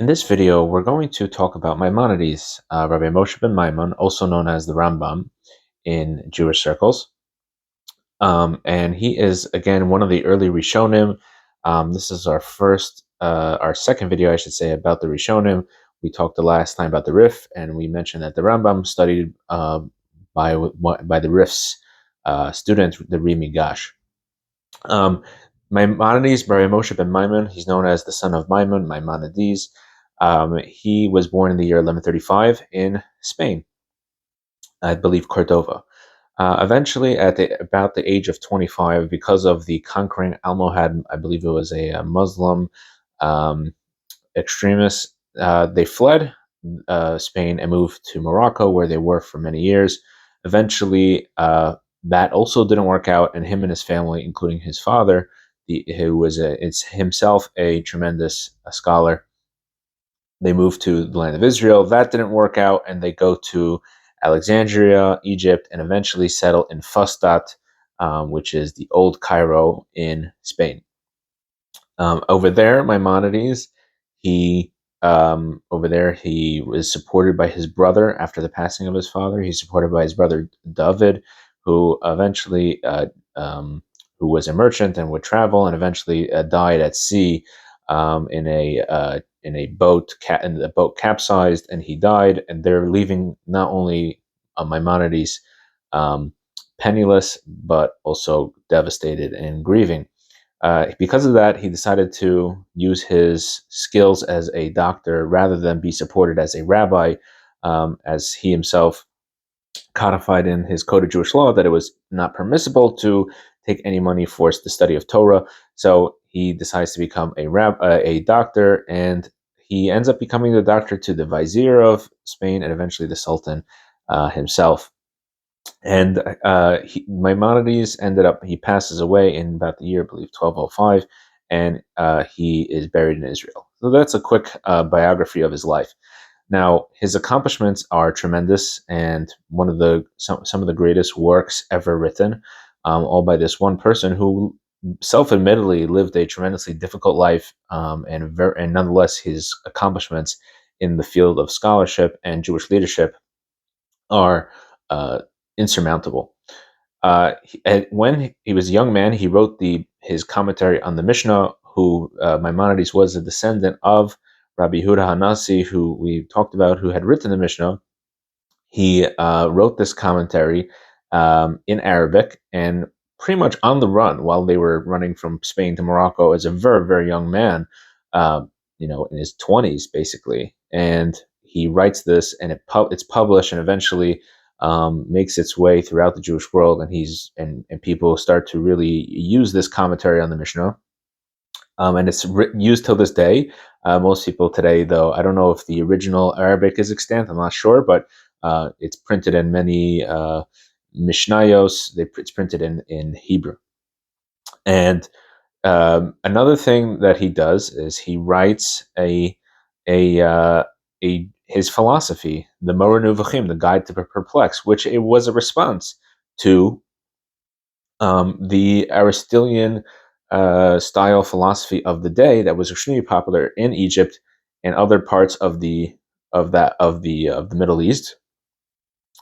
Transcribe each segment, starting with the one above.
In this video, we're going to talk about Maimonides, Rabbi Moshe Ben Maimon, also known as the Rambam in Jewish circles. And he is, again, one of the early Rishonim. This is our second video, I should say, about the Rishonim. We talked the last time about the Rif, and we mentioned that the Rambam studied by the Rif's student, the Rimi Gash. Maimonides, Rabbi Moshe Ben Maimon, he's known as the son of Maimon, Maimonides. He was born in the year 1135 in Spain, I believe Cordova. Eventually, at about the age of 25, because of the conquering Almohad, I believe it was a Muslim extremist, they fled Spain and moved to Morocco, where they were for many years. Eventually, that also didn't work out, and him and his family, including his father, who was himself a tremendous scholar, they moved to the land of Israel. That didn't work out, and they go to Alexandria, Egypt, and eventually settle in Fustat, which is the old Cairo in Spain. Over there, Maimonides, he was supported by his brother after the passing of his father. He's supported by his brother David, who eventually, who was a merchant and would travel, and eventually died at sea in a boat. And the boat capsized, and he died. And they're leaving not only Maimonides penniless, but also devastated and grieving. Because of that, he decided to use his skills as a doctor rather than be supported as a rabbi, as he himself codified in his Code of Jewish Law that it was not permissible to take any money for the study of Torah. So he decides to become a doctor, and he ends up becoming the doctor to the vizier of Spain and eventually the Sultan himself. And Maimonides he passes away in about the year, I believe, 1205, and he is buried in Israel. So that's a quick biography of his life. Now, his accomplishments are tremendous, and some of the greatest works ever written, all by this one person who self-admittedly lived a tremendously difficult life, and nonetheless, his accomplishments in the field of scholarship and Jewish leadership are insurmountable. When he was a young man, he wrote his commentary on the Mishnah. Who Maimonides was a descendant of Rabbi Yehuda Hanasi, who we talked about, who had written the Mishnah. He wrote this commentary in Arabic, and pretty much on the run while they were running from Spain to Morocco as a very, very young man, in his 20s, basically. And he writes this, and it's published, and eventually makes its way throughout the Jewish world, and people start to really use this commentary on the Mishnah. And it's used till this day. Most people today, though, I don't know if the original Arabic is extant. I'm not sure, but it's printed in many Mishnayos. It's printed in Hebrew. And another thing that he does is he writes his philosophy, the Moreh Nevuchim, the Guide to the Perplexed, which it was a response to the Aristotelian style philosophy of the day that was extremely popular in Egypt and other parts of the Middle East.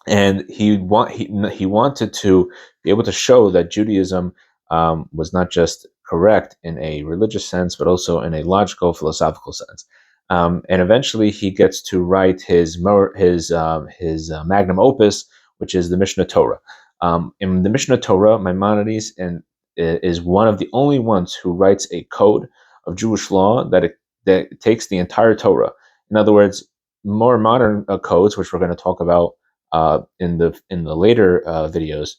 And he wanted to be able to show that Judaism was not just correct in a religious sense, but also in a logical, philosophical sense. And eventually, he gets to write his magnum opus, which is the Mishnah Torah. In the Mishnah Torah, Maimonides is one of the only ones who writes a code of Jewish law that takes the entire Torah. In other words, more modern codes, which we're going to talk about in the later videos,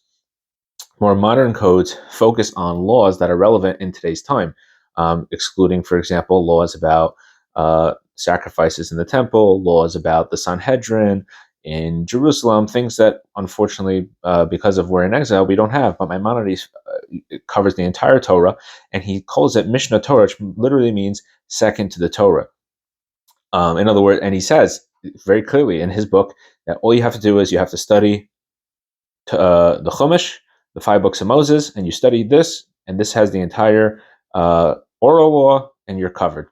more modern codes focus on laws that are relevant in today's time, excluding, for example, laws about sacrifices in the temple, laws about the Sanhedrin in Jerusalem, things that, unfortunately, because of we're in exile, we don't have. But Maimonides covers the entire Torah, and he calls it Mishnah Torah, which literally means second to the Torah. In other words, and he says very clearly in his book that all you have to do is you have to study the Chumash, the 5 books of Moses, and you study this, and this has the entire oral law, and you're covered.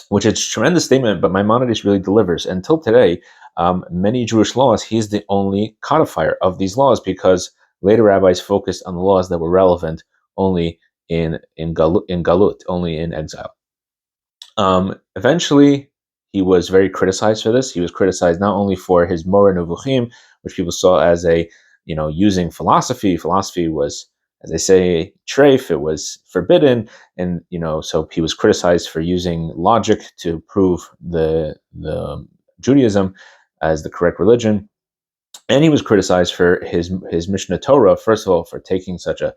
which is a tremendous statement, but Maimonides really delivers. Until today, many Jewish laws, he's the only codifier of these laws, because later rabbis focused on the laws that were relevant only in galut, only in exile. Eventually, he was very criticized for this. He was criticized not only for his Moreh Nevuchim, which people saw as a, using philosophy. Philosophy was, as they say, treif. It was forbidden, and so he was criticized for using logic to prove the Judaism as the correct religion. And he was criticized for his Mishnah Torah, first of all, for taking such a,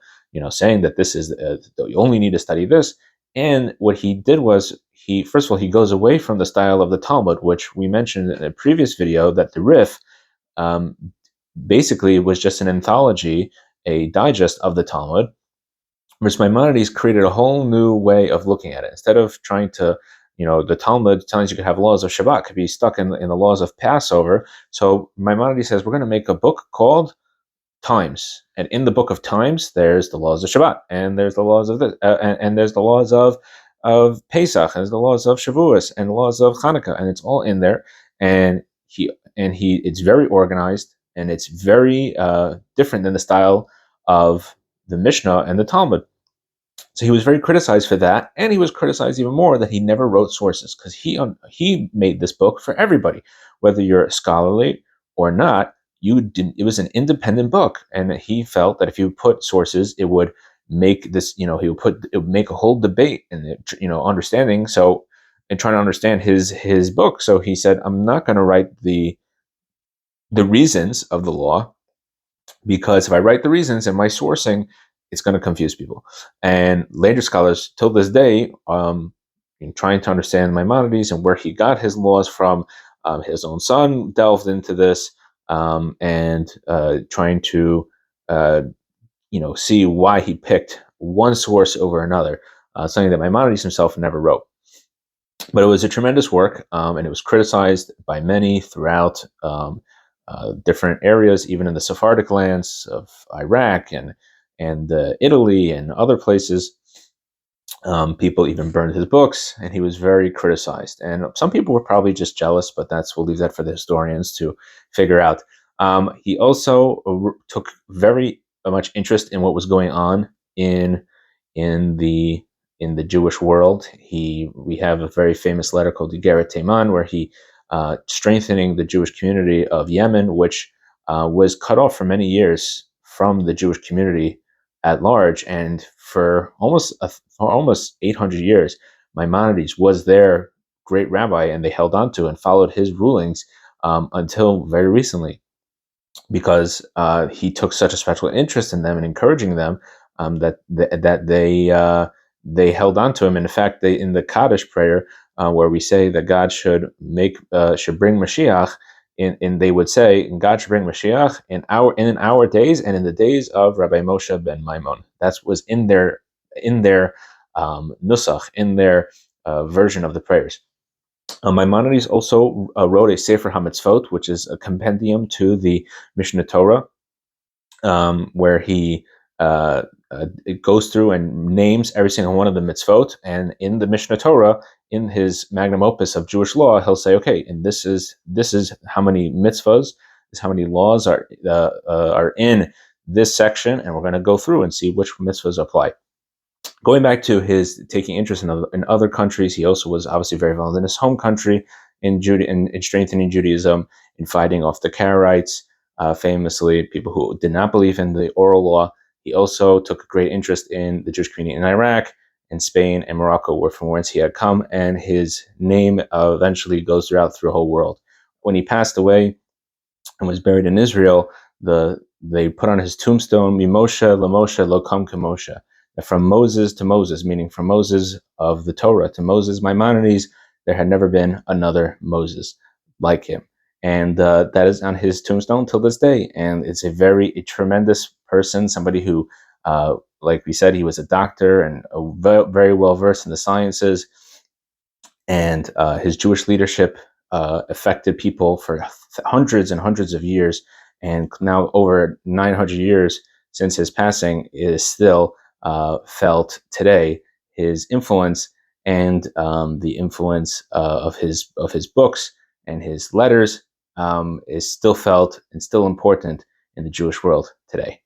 saying that this is, you only need to study this. And what he did was, first of all, he goes away from the style of the Talmud, which we mentioned in a previous video, that the Rif um, basically was just an anthology, a digest of the Talmud, which Maimonides created a whole new way of looking at it. Instead of trying to, the Talmud tells you could have laws of Shabbat, could be stuck in the laws of Passover. So Maimonides says, we're going to make a book called Times, and in the book of Times, there's the laws of Shabbat, and there's the laws of this, and there's the laws of Pesach, and there's the laws of Shavuos, and the laws of Hanukkah, and it's all in there. And it's very organized, and it's very different than the style of the Mishnah and the Talmud. So he was very criticized for that, and he was criticized even more that he never wrote sources, because he made this book for everybody, whether you're scholarly or not. It was an independent book, and he felt that if you put sources, it would make this, it would make a whole debate and understanding. So, and trying to understand his book, so he said, I'm not going to write the reasons of the law, because if I write the reasons and my sourcing, it's going to confuse people. And later scholars, till this day, in trying to understand Maimonides and where he got his laws from, his own son delved into this, and trying to see why he picked one source over another, something that Maimonides himself never wrote. But it was a tremendous work, and it was criticized by many throughout different areas, even in the Sephardic lands of Iraq and Italy and other places. People even burned his books, and he was very criticized. And some people were probably just jealous, but we'll leave that for the historians to figure out. He also took very much interest in what was going on in the Jewish world. We have a very famous letter called Igeret Teiman, where he strengthening the Jewish community of Yemen, which was cut off for many years from the Jewish community at large, and for almost 800 years, Maimonides was their great rabbi, and they held on to and followed his rulings until very recently, because he took such a special interest in them and encouraging them, that they held on to him. And in fact, in the Kaddish prayer, where we say that God should bring Mashiach, and they would say, God should bring Mashiach in our days and in the days of Rabbi Moshe Ben Maimon. That was in their nusach, in their version of the prayers. Maimonides also wrote a Sefer HaMitzvot, which is a compendium to the Mishnah Torah, where he it goes through and names every single one of the mitzvot. And in the Mishnah Torah, in his magnum opus of Jewish law, he'll say, okay, and this is how many mitzvahs, this is how many laws are in this section, and we're going to go through and see which mitzvahs apply. Going back to his taking interest in other countries, he also was obviously very involved in his home country, in strengthening Judaism, in fighting off the Karaites, famously, people who did not believe in the oral law. He also took a great interest in the Jewish community in Iraq, in Spain, and Morocco, from whence he had come, and his name eventually goes through the whole world. When he passed away and was buried in Israel, they put on his tombstone, Mimoshe Lamoshe Lokam Kamoshe, from Moses to Moses, meaning from Moses of the Torah to Moses Maimonides, there had never been another Moses like him. And that is on his tombstone till this day. And it's a tremendous person, somebody who, like we said, he was a doctor and very well versed in the sciences. And his Jewish leadership affected people for hundreds and hundreds of years. And now over 900 years since his passing is still felt today. His influence and the influence of his books and his letters is still felt and still important in the Jewish world today.